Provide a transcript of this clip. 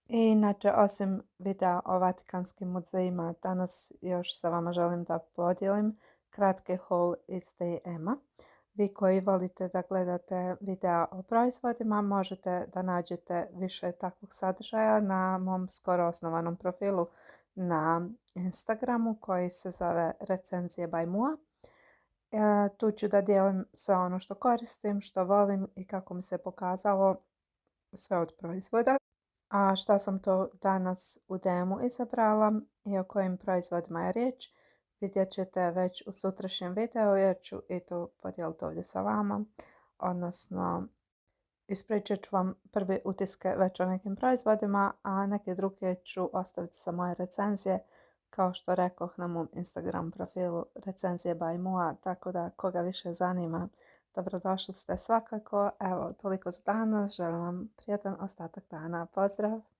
I inače, osim videa o Vatikanskim muzejima, danas još sa vama želim da podijelim kratke haul iz DM-a. Vi koji volite da gledate videa o proizvodima, možete da nađete više takvog sadržaja na mom skoro osnovanom profilu na Instagramu koji se zove Recenzije by Mua. Tu ću da dijelim sve ono što koristim, što volim i kako mi se pokazalo sve od proizvoda. A šta sam to danas u DM-u izabrala i o kojim proizvodima je riječ, vidjet ćete već u sutrašnjem videu jer ću i to podijeliti ovdje sa vama. Odnosno, ispričat ću vam prvi utiske već o nekim proizvodima, a neke druge ću ostaviti za moje recenzije, kao što rekoh na mom Instagram profilu Recenzije by Mua, tako da koga više zanima, dobrodošli ste svakako. Evo, toliko za danas. Želim vam prijatan ostatak dana. Pozdrav!